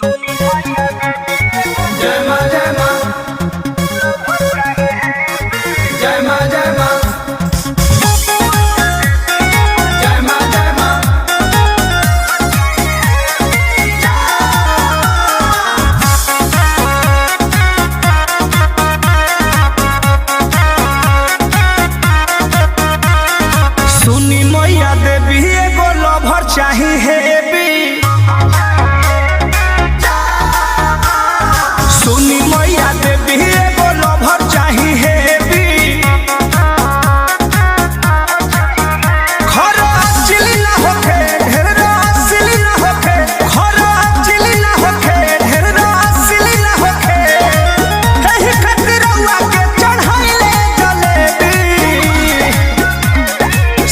जय मां जय मां जय मां जय मां जय मां जय मां सुनी मैया देवी एगो लवर चाही हेबी। सुनी मैया देवी एगो लवर चाही हेबी। खरा चिली ना होखे ढेर रसिली ना होखे। खरा चिली ना होखे ढेर रसिली ना होखे। एही खातिर रउआ के चढ़ाइले जलेबी।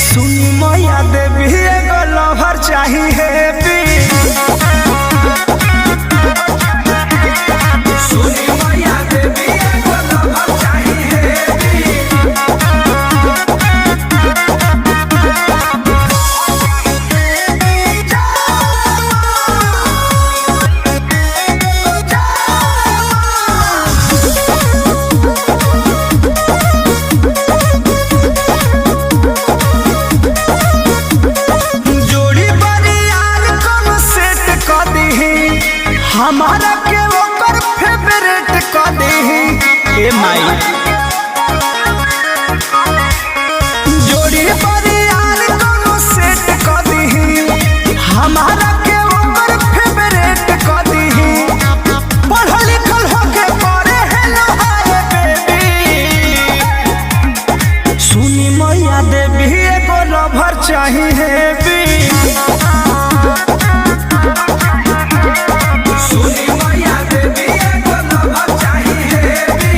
सुनी मैया देवी एगो लवर चाही हेबी। सुनी मैया देवी एगो लवर चाही हेबी। जोड़ी बरियार कम सेट क दीही। हमारा के ओकर फेवरेट क दीही। ए माई जोड़ी बरियार कम सेट क दीही। हमारा के ओकर फेवरेट क दीही। पढ़ल लिखल होके करे हेलो हाय बेबी। सुनी मैया देवी एगो लवर चाही हेबी। सुनी मैया देवी एगो लवर चाही हेबी।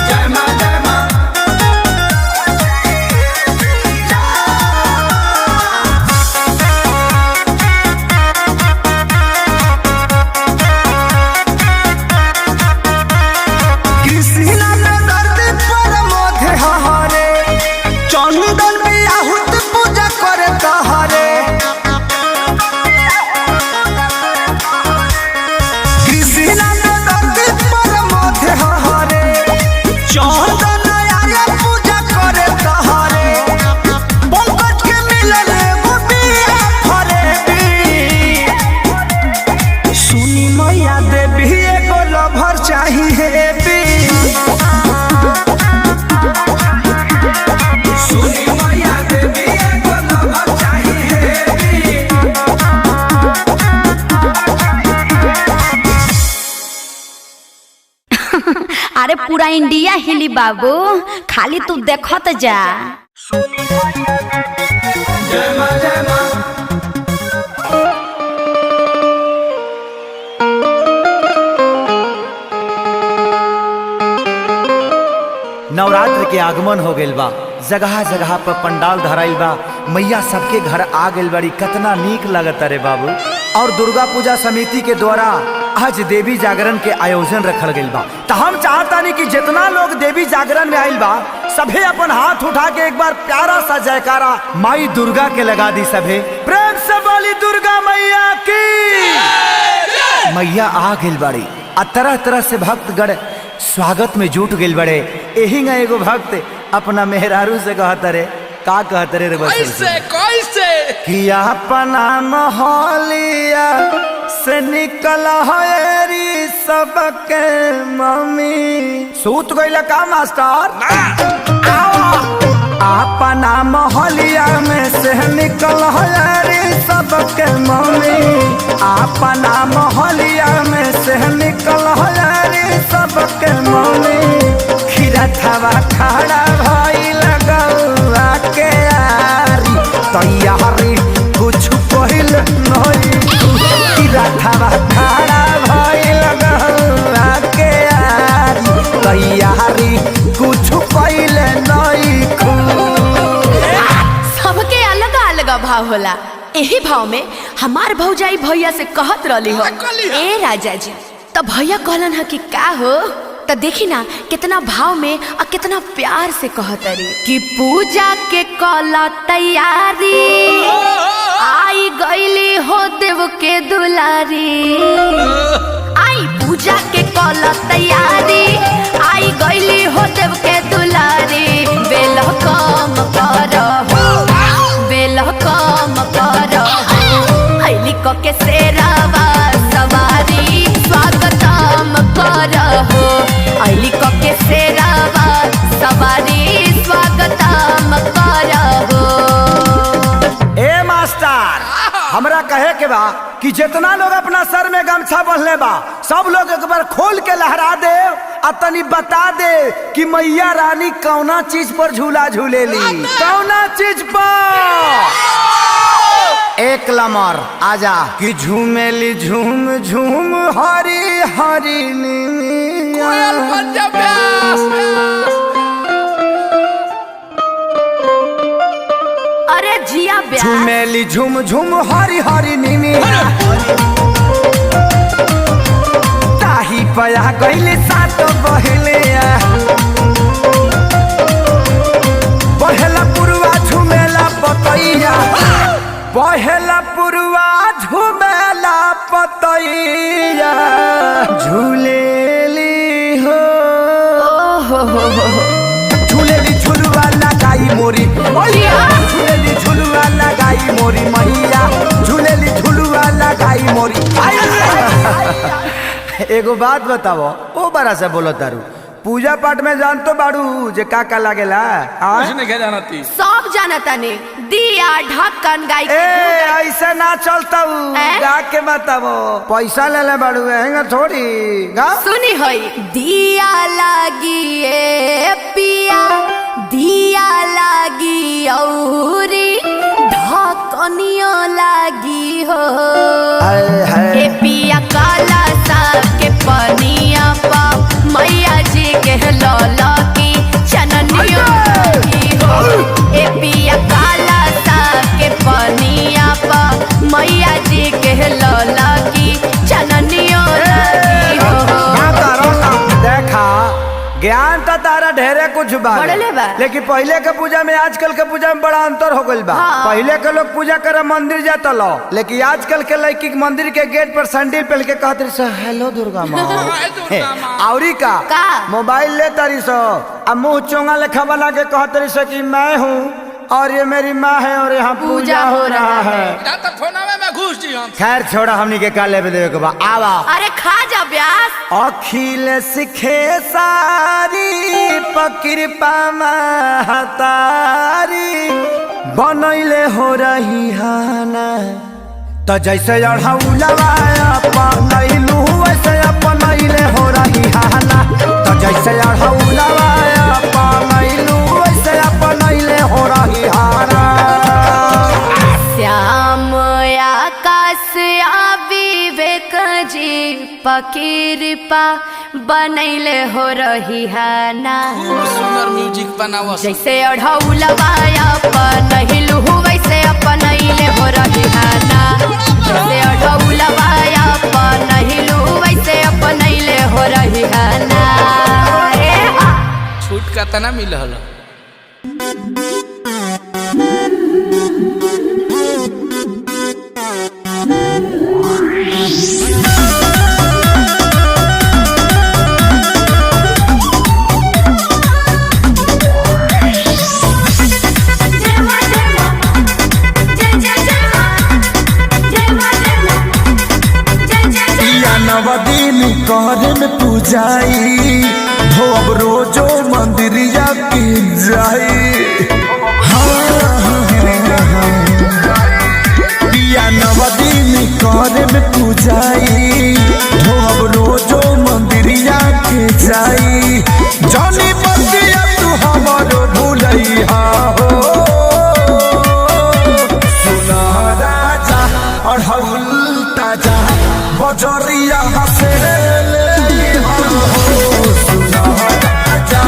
जय मां जय मां कृष्णा में दर्द पर मोधे हरे। चंदन में आहुत पूजा करे तहरे। कृष्णा में दर्द पर मोधे हरे। चंदन आर्य पूजा करे तहरे। पंकज के मिलल एगो बिया फरेबी। सुनी मैया देवी एगो लवर चाही हेबी। सुनी मैया देवी एगो लवर चाही हेबी। अरे पूरा इंडिया हिली बाबू, खाली तू देखत जा। जय मां जय मां नवरात्र के आगमन हो गइल बा। जगह जगह पर पंडाल धराइल बा। मैया सबके घर आ गइल बड़ी। कितना नीक लगता रे बाबू। और दुर्गा पूजा समिति के द्वारा आज देवी जागरण के आयोजन रखल गइल बा। तो हम चाहतानी कि जितना लोग देवी जागरण में आइल बा सभे अपन हाथ उठा के एक बार प्यारा सा जयकारा माई दुर्गा के लगा दी। सभे प्रेम से बोली दुर्गा मैया की। मैया आ गइल बड़ी आ तरह तरह से भक्तगण स्वागत में जुट गइल बड़े। एही ना एगो भक्त अपना मेहरारू से कहत रे, का कहत रे कैसे कैसे कि अपना मोहलिया से निकल हरी सबके मम्मी। सूत गइल का मास्टर? अपना मोहलिया में से निकल हरी सबके मम्मी। अपना मोहलिया में से निकल हरी सबके मम्मी। खीरा थवा खड़ा भाई लगौआ के यारी तैयारी कुछ पहिल नहीं। खीरा थवा खड़ा भाई लगौआ के यारी तैयारी कुछ पहिल नहीं। सबके अलग अलग भाव होला। यही भाव में हमार भौजाई भैया से कहत रहली हो, ए राजा जी, तो भैया कहलन ह कि का हो, तो देखी ना कितना भाव में और कितना प्यार से कहतरी कि पूजा के कला तैयारी आई गईली हो देव के दुलारी। आई पूजा के कला तैयारी आई गईली हो देव के दुलारी। बेल कम करहो बेल कम करहो अइली क के शेरावा सवारी स्वागतम करहो अइली क के शेरावा सवारी स्वागतम करहो। ए मास्टर हमरा कहे के बा कि जितना लोग अपना सर में गमछा बंधले बा सब लोग एक बार खोल के लहरा दे और तनी बता दे कि मैया रानी कौना चीज पर झूला झूलेली कौना चीज पर। एक लमर आजा कि झूमेली झूम झूम हरी हरी कोयल पंजाब अरे जिया ब्याह झूमेली झूम झूम हरी हरी नीनी ताही पया गईले सात बहले पहला पुरवा झूमेला पतैया पहला पुरवा झूमेला पतैया झूलेली हो झूलेली झुलवा लगाई मोरी झूलेली झुलवा लगाई मोरी मैया झूलेली झुलवा लगाई मोरी। एगो बात बताओ ओ बड़ा से बोलो तारू पूजा पाठ में जान तो बाड़ू जे का लागेला कुछ नहीं जानती सब जानता ने दिया ढक्कन गाय ए ऐसे ना चलता गा के बताओ पैसा ले ले बाड़ू हैंगा थोड़ी गा सुनी होई दिया लागी ए पिया दिया लागी औरी ढक्कनियो लागी हो ए पिया काला साग के पनिया पा मैया जी के लौला की चननियो लागी हो ए पिया काला साग के पनिया पा मैया जी के लौला की चननियो लागी हो। देखा ज्ञान तो तारा ढेरे कुछ बा लेकिन पहले के पूजा में आजकल के पूजा में बड़ा अंतर हो गइल बा। पहले के लोग पूजा करे मंदिर जाता लो लेकिन आजकल के लड़की मंदिर के गेट पर सैंडल पहन के कहते रही हेलो दुर्गा माँ औरी का मोबाइल ले तारी सो अब मुँह चोंगा लेखा बना के कहते रही कि मैं हूँ और ये मेरी माँ है और यहाँ पूजा हो रहा है। खैर छोड़ा हमनी के काले पे देवे के बा आवा अरे खा जा ब्यास अखिल सिखे सारी पकृपा महतारी बनैले हो रही हाना तो जैसे अढ़ौलवा अपनैलू वैसे अपनैले हो रही हाना तो जैसे अढ़ौलवा अपनैलू वैसे अपनैले हो रही हाना। श्याम आकाश विवेक जी पकृपा बनैले हो रही है ना सुंदर म्यूजिक बनावा जैसे अढ़ौलवा अपनैलू वैसे अपनैले हो रही है ना जैसे अढ़ौलवा अपनैलू वैसे अपनैले हो रही है ना। छूट का तना मिलल नवदीन करे में पूजाई हो अब रोजो मंदिरिया की जाई पिया नवदीन करे में पूजाई हो अब रोजो मंदिरिया के जाई जानी बतिया तू हमारो भूलैया हो सुना राजा अढ़ौल ताजा बजरिया हसे सुना राजा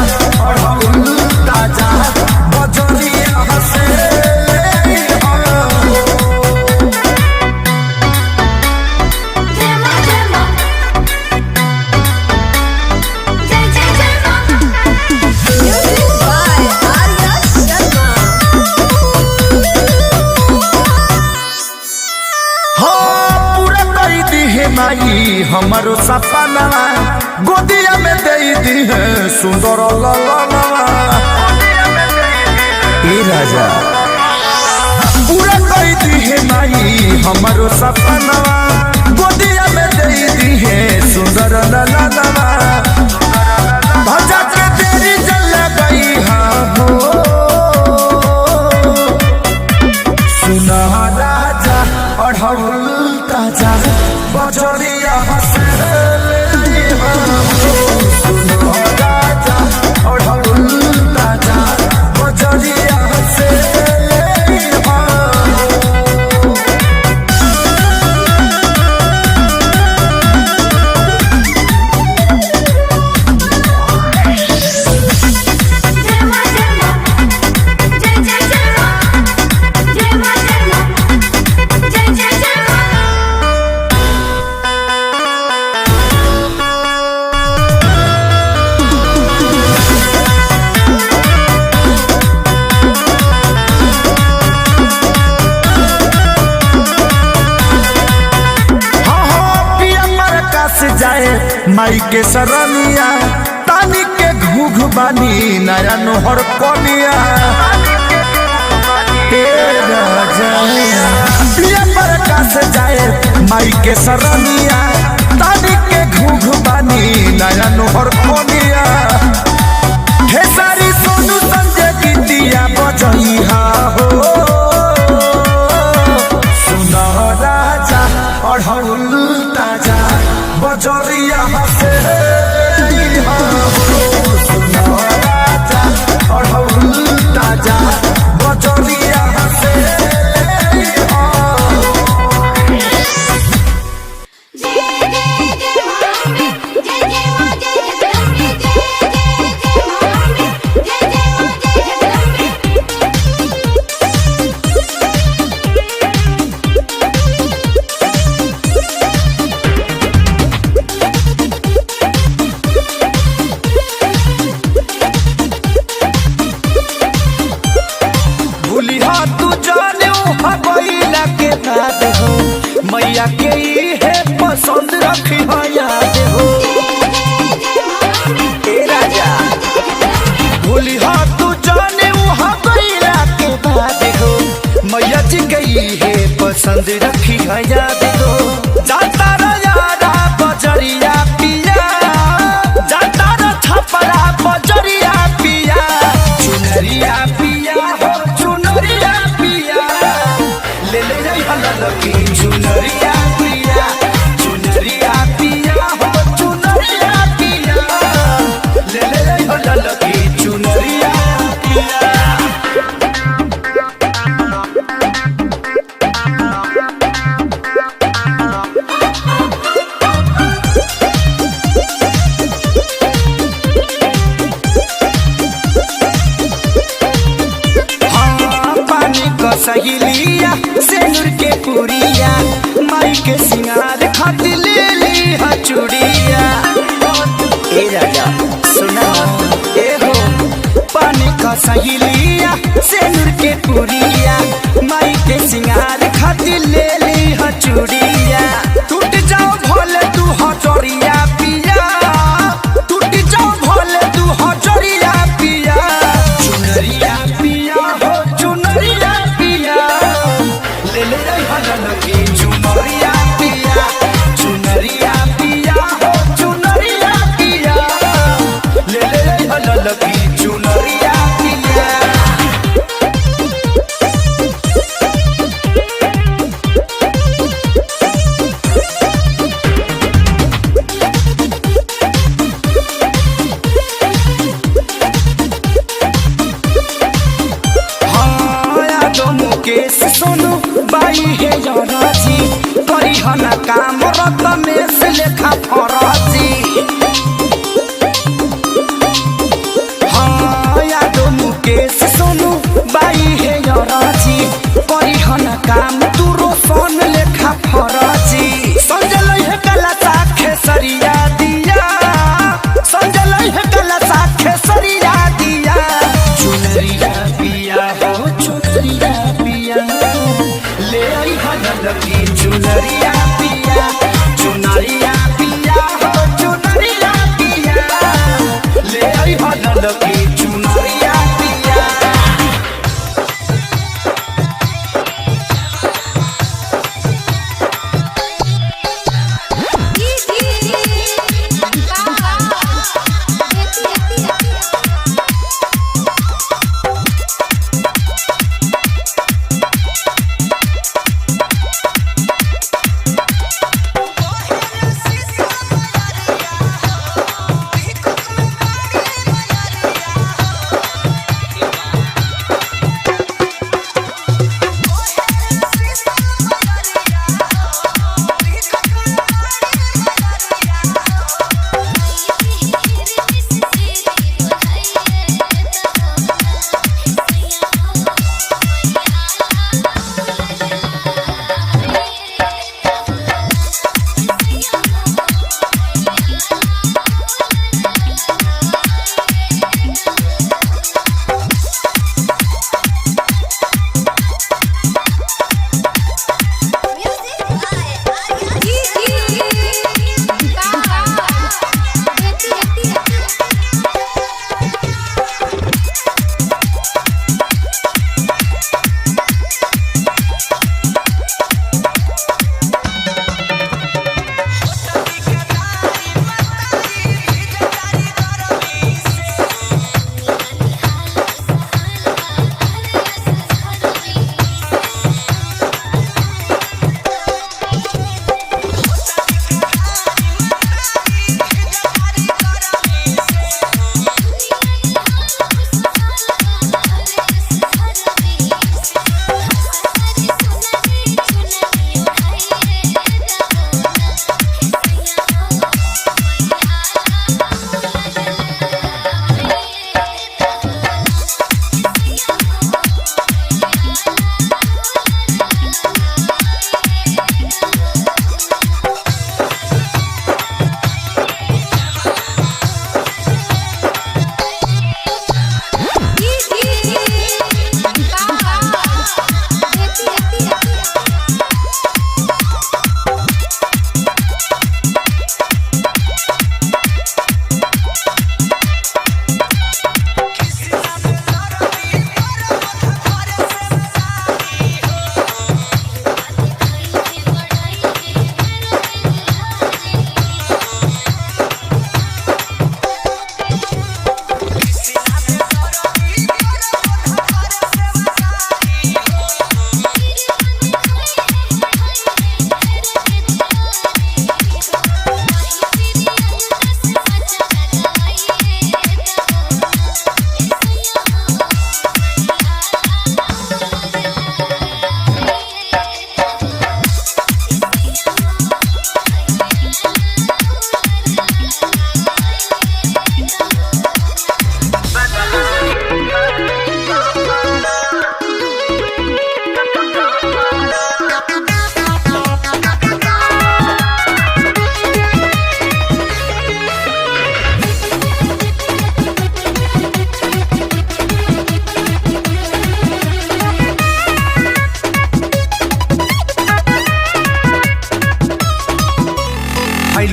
अढ़ौल ताजा बजरिया माई हमारो सपना गोदिया में दे दी है सुंदर ललनवा ए राजा पूरा कर दी है माई हमारो सपना गोदिया में दे दी है सुंदर ललनवा भजा के तेरी जल गई हो सुना राजा अढ़उल ताजा बजरिया हंसे सुना राजा अढ़उल ताजा बजरिया हंसे माई के सरनिया तानी के घूघ बानी नया नोहर कनिया प्रकाश जाए माई के सरनिया तानी के घूघ बानी नया नोहर कनिया हे सारी सोनू संजय गीतिया बजइहा हो सुना राजा अढ़उल ताजा बजरिया हंसे सुना राजा अढ़उल ताजा बजरिया हंसे मैया के है पसंद रखी याद हो राजा भूली हो तू जाने वहाँ गईला के बाद हो मैया जी गई है पसंद रखी याद हो जाता यारा बजरिया पिया जाता छपरा बजरिया पिया चुनरिया पिया हो चुनरिया पिया ले ले लगी चुनरिया पिया चुनरिया पिया हो चुनरिया पिया ले ले लगी चुनरिया पिया सहेलिया सेनुर के पुरिया माई के सिंगार खातिर ले ली चूड़िया ए राजा सुना ए हो पानी का सहेलिया सेनुर के पुरिया माई के सिंगार खातिर ले ली चूड़िया टूट जाओ भोले तू हजरिया पिया टूट जाओ भोले तू हजरिया पिया चुनरिया पिया हो चुनरिया ले ले लगी चुनरिया पिया चुनरिया पिया हो चुनरिया पिया ले ले लगी चुनरिया पिया मुकेश सोनू बाई है राजी करी हना काम रत में से लेखा फराजी हाँ यादो मुकेश सोनू बाई है राजी करी हना काम तू रोशन लेखा फराजी संजल है कला साखे सरिया दिया संजल है कला साखे सरिया दिया चुनरिया पिया हो चुनरिया पिया ले आई लगी चुनरिया पिया चुना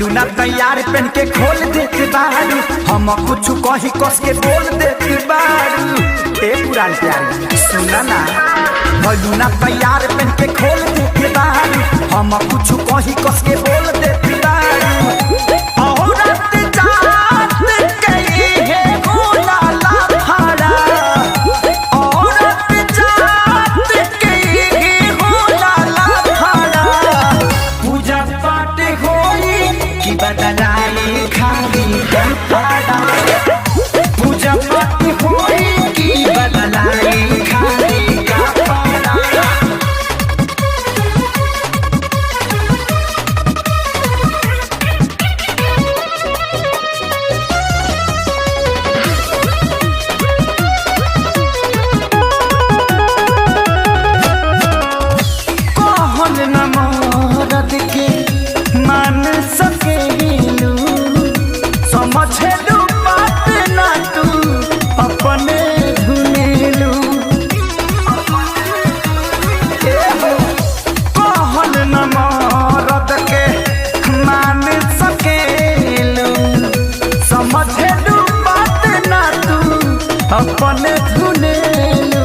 भैलू ना तैयार पहन के खोल देते बारू हम कुछ कही कस के बोल देते बारू ए पुरान प्यारी सुना ना भैलू ना तैयार पहन के खोल देते बारू हम कुछ कही कस के बोल देते बारू औरत जात कई है गोला लाफाड़ा औरत जात कई है गोला लाफाड़ा पूजा पाठ होई कि बदलाई खाली गपाड़ा पूजा पाठ होई कि बदलाई खाली गपाड़ा कहन न मरद के मान सकेलू समझेलू बात ना तू अपने धुनेलू कहन न मरद के मान सकेलू समझेलू बात ना तू अपने धुनेलू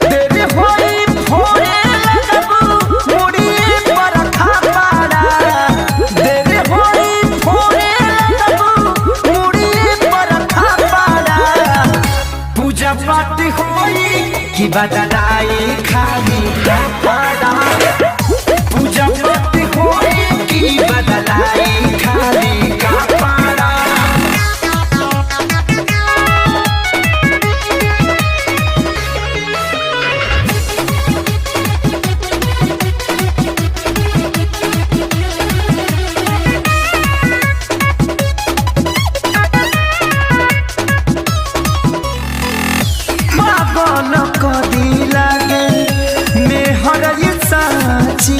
तेरे होई फोड़े लगबू मुड़ी पर खापाड़ा तेरे होई फोड़े लगबू मुड़ी पर खापाड़ा पूजा पाठ होई कि बदलाई खाली गपाड़ा पूजा पाठ होई कि बदलाई खाली गपाड़ा पागल कदी लागे मेहर ये साची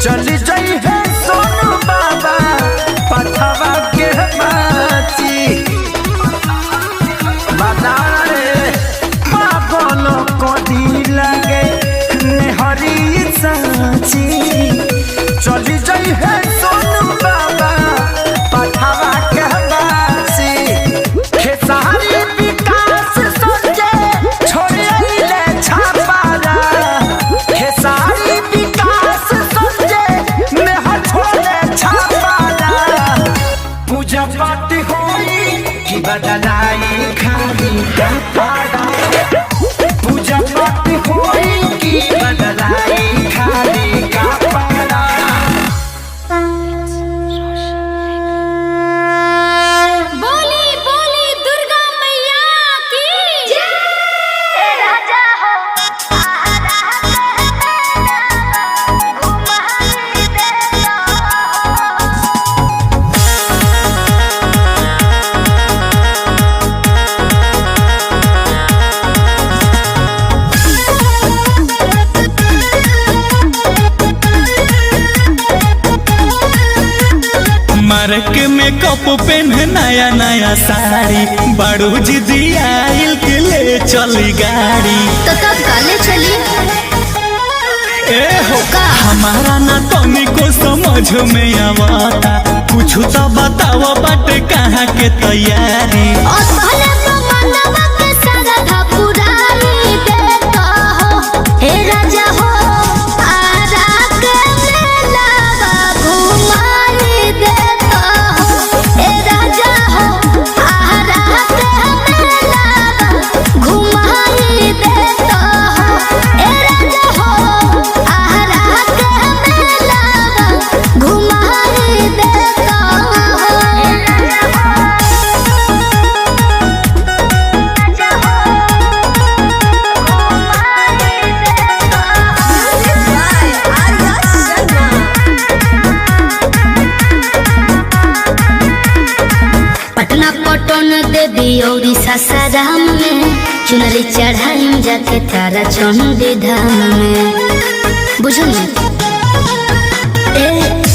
चली जाई है सोनू बाबा पथवा के बाची बता रे पागल कदी लागे मेहर ये साची चली जाई है सोनू बाबा पथवा के बाची खेसारी विकास सोचे छोड़े ले छापारा खेसारी विकास सोचे मेहर छोड़े छापारा पूजा पाठ होई कि बदलाई खाली गपाड़ा पूजा पाठ होई कि बदलाई खाली गपाड़ा बोली बोली दुर्गा मैया की जय। राजा हो मार्क मेकअप पेन नया नया साड़ी बड़ू जिदी आइल के ले चली गाड़ी तो कब काले चली ए हो का हमारा ना तनी को समझ में आवता कुछ तो बताओ बाटे कहाँ के तैयारी और पहले तो मनवा के सारा था पुरानी देता हो हे राजा हो आरा के मेलावा घुमाई देता हो हे राजा हो आरा के मेलावा घुमाई देता हो हे राजा हो आरा के मेलावा घुमाई देता हो हे राजा हो पटना पटन देवी और सासाराम में चुनरी चढ़ाई जाके तारा चंडी धाम में बुझल ए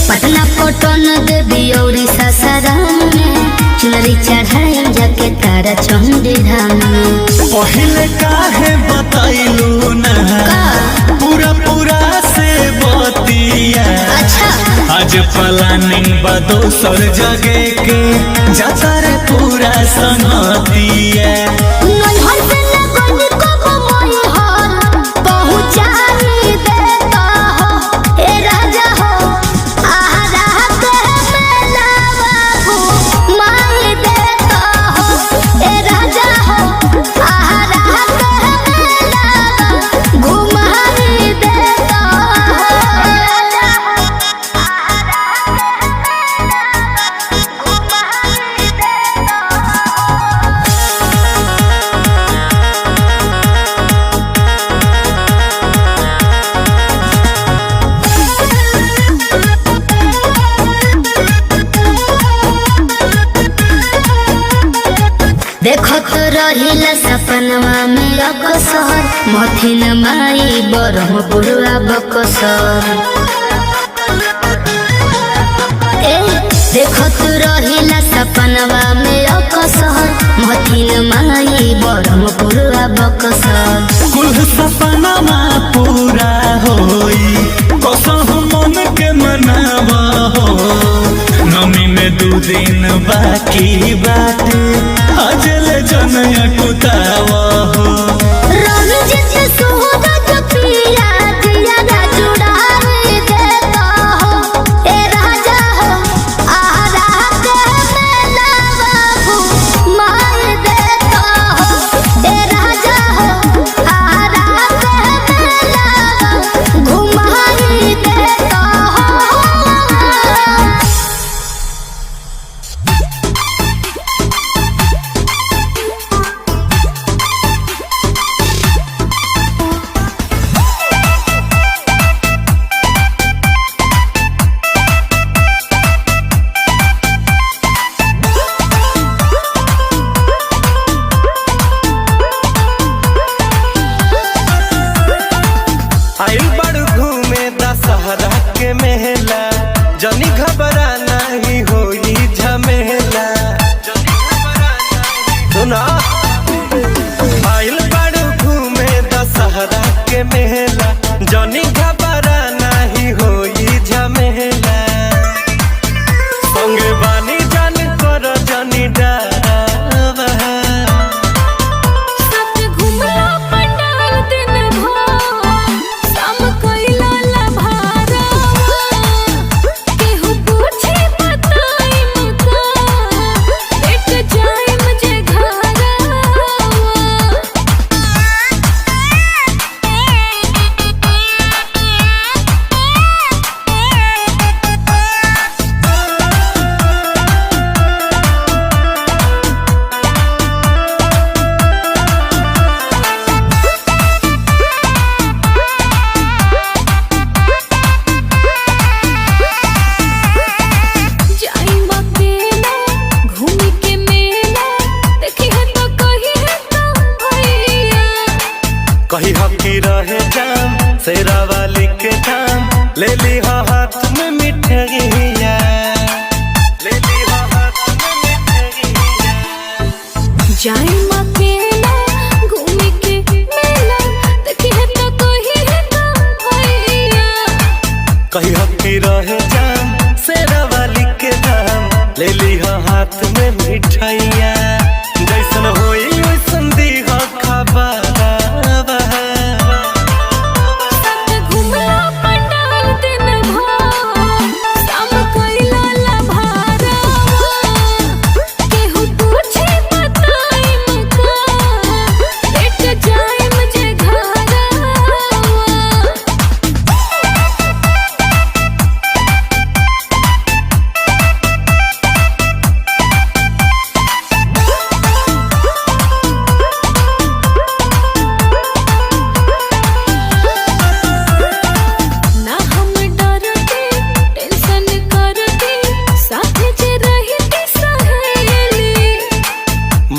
पटना पटन देवी और सासाराम में चुनरी चढ़ाई जाके तारा चंडी धाम में पहले काहे बताइलू ना पूरा पूरा से बतिया अच्छा आज आज प्लानिंग बा दोसर जगह के जाता रे पूरा संगतिया देखत रहिला सपनवा में अकसर मथिन माई ब्रह्मपुरवा बकसर देखत रहिला सपनवा में अकसर मथिन माई ब्रह्मपुरवा बकसर कुल सपनावा पूरा होई कसम मन के मनावा हो नमी में 2 दिन बाकी बाटे अजल जनया कुतावा हो आइल बड़ घूमे दशहरा के मेला जनी घबरा नहीं होई झमेला सुना आइल बड़ घूमे दशहरा के मेला जनी घबरा नहीं होई झमेला संगे बानी जान कर जनी डरावा कही हकी रहे जाम शेरा वाली के धाम ले ली हाथ में मिठाइया ले ली हाथ में मिठाइया जाई मकेला घूमी के मेला देखी है तो कही है तो भैया कही हकी रहे जाम शेरा वाली के धाम ले ली हाथ में मिठाइया जैसन होई वैसन दीहा खबर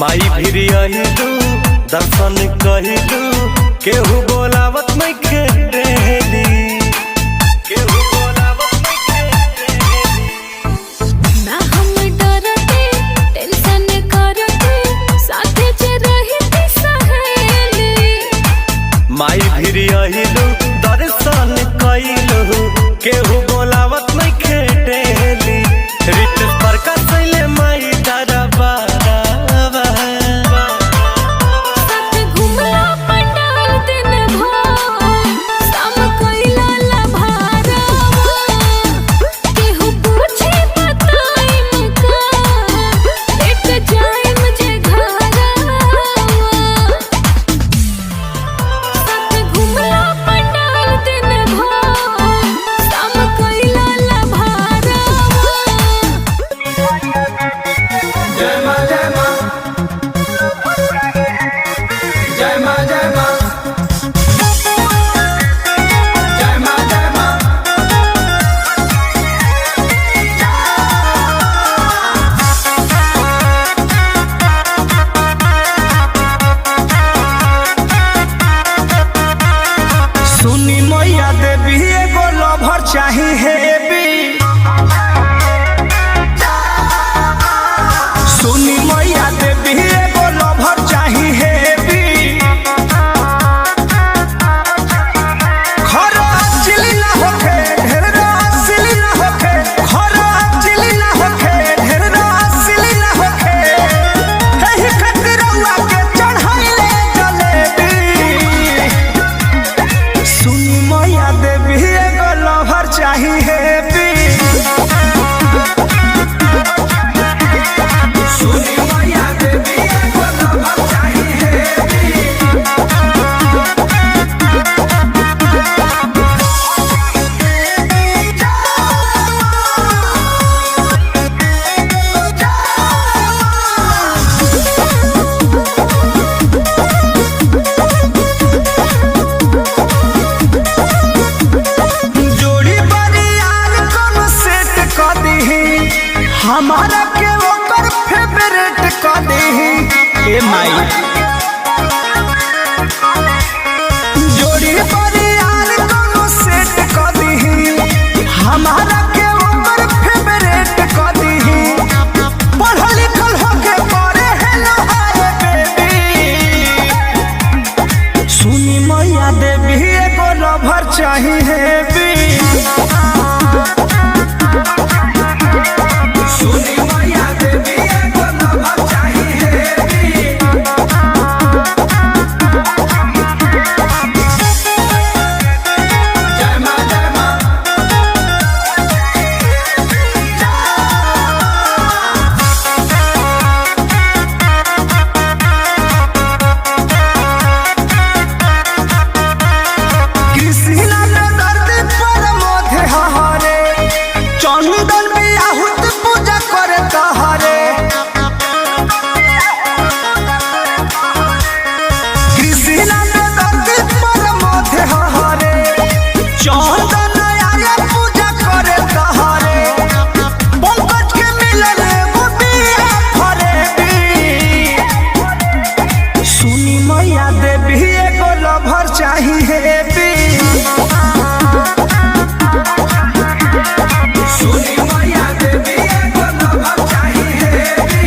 माई फिर अहिलू दर्शन कहिलू केहू बोलावत नहीं खेली केहू बोलावत नहीं खेली ना हम डरते टेंशन करते साथे जे रहती सहेली माई फिर अहिलू दर्शन कहिलू केहू बोलावत नहीं खेली मैया देवी एगो लवर चाही हेबी सुनी मैया देवी एगो लवर चाही हेबी खरा चिली ना होखे ढेर रसिली ना होखे खरा चिली ना होखे ढेर रसिली ना होखे एही खातिर रउआ के चढ़ाइले जलेबी सुनी मैया देवी एगो लवर चाही हेबी सुनी मैया देवी एगो लवर चाही हेबी जोड़ी बरियार कोनो सेट क दीही हमारा के ओकर फेवरेट क दीही ए माई जोड़ी बरियार कोनो सेट क दीही हमारा के ओकर फेवरेट क दीही पढ़ल लिखल होके पढ़े हेलो हाय बेबी सुनी मैया देवी एगो लवर चाही हेबी सुनी मैया देवी एगो लवर चाही हेबी जय मां जय मां कृष्णा में दर्द पर मोधे हरे चंदन में आहुत पूजा करे तहरे कृष्णा में दर्द पर मोधे हरे चंदन आया पूजा करे तहरे पंकज के मिलन एगो बिया फरेबी सुनी मैया देवी एगो लवर चाही हेबी सुनी मैया देवी एगो लवर चाही हेबी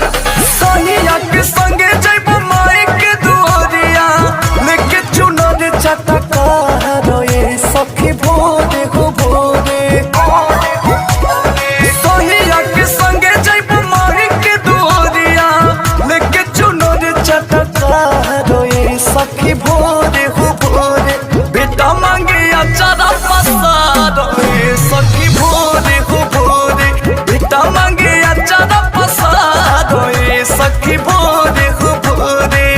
सोनिया के संगे जइबो माई के दुआरिया लेके चुनर चटका रोए सखी भोरे हो भोरे सोनिया के संगे जइबो माई के दुआरिया लेके चुनर चटका रोए सखी भोरे हो भोरे बेटा मांगे अचारा पसार रोए सखी भोरे हो भोरे बेटा मांगे अचारा पसार रोए सखी भोरे हो भोरे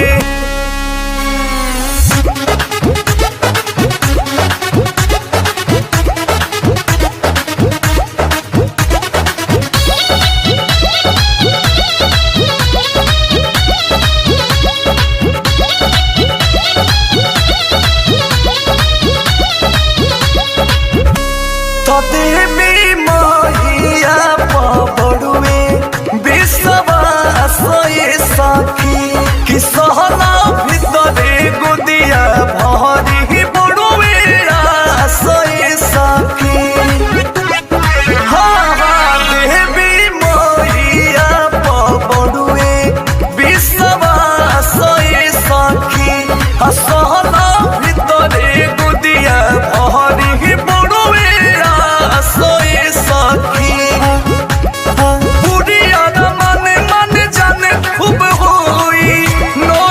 देवी मैया पबड़ुए विश्वास ये सखी कि सहना भीतरे गुदिया भरी बड़ुए आस ये सखी हाँ देवी मैया पबड़ुए विश्वास ये सखी सहना भीतरे गुदिया भरी बड़ुए आस ये सखी बुढ़िया न माने माने जाने खूब होई नो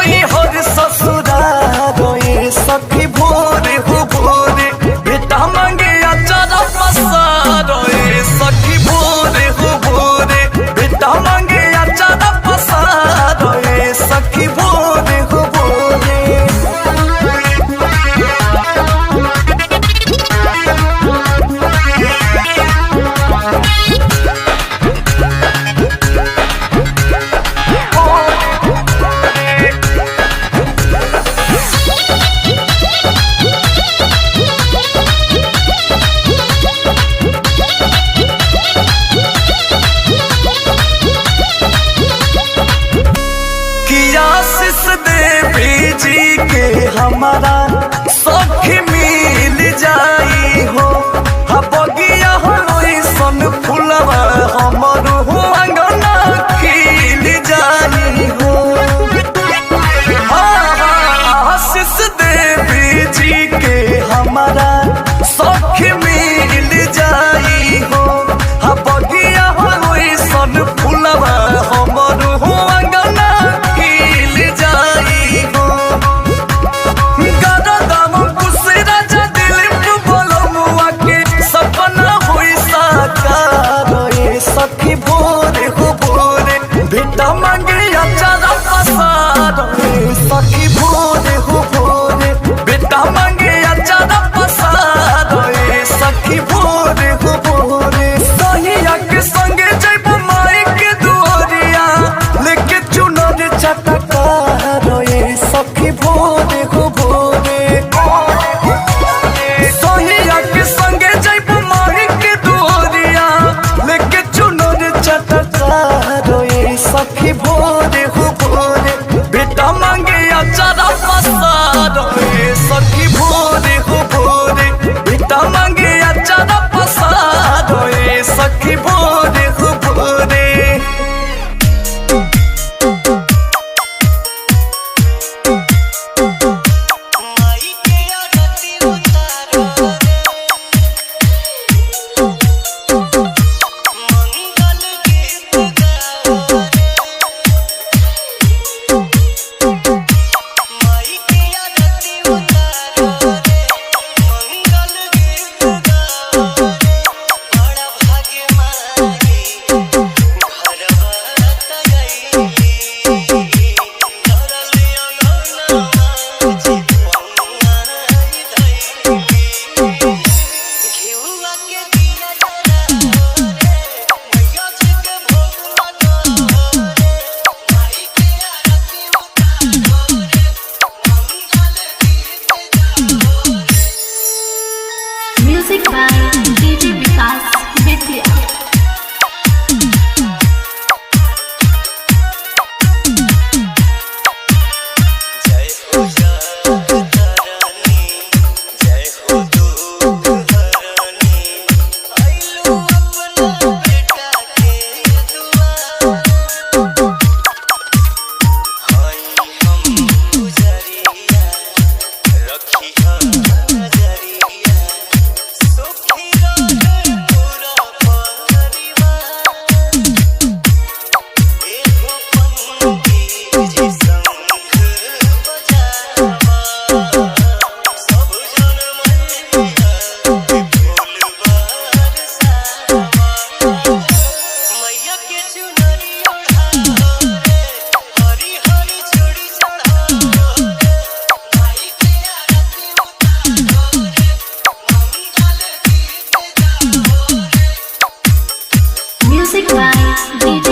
हमारा सखी मिल जाई हो बगिया होई सन फुलवा हमर हो अंगना खिल जाई हो आशीष देवी जी के हमारा सखी मिल जाई हो बगिया होई सन फुलवा हमर हो अंगना खिल जाई हो गददाम कुसेरा जा दिल बोलमुआ के सपना होई साकार ए सखी भोरे हो भोरे बेटा मांगे अचारा पसार ए सखी भोरे हो भोरे बेटा मांगे अचारा पसार ए सखी भोरे हो भोरे सहिया के संगे जइबो माई के दुआरिया लेके चुनर चटकार ए सखी भोरे हो भोरे सहिया के संगे जइबो माई के दुआरिया लेके चुनर चटकार ए सखी भोरे हो भोरे बेटा मांगे अचारा पसार ए सखी भोरे हो भोरे बेटा मांगे अचारा पसार ए सखी भोरे हो भोरे music by DJ Vikas Bettiah. Music by DJ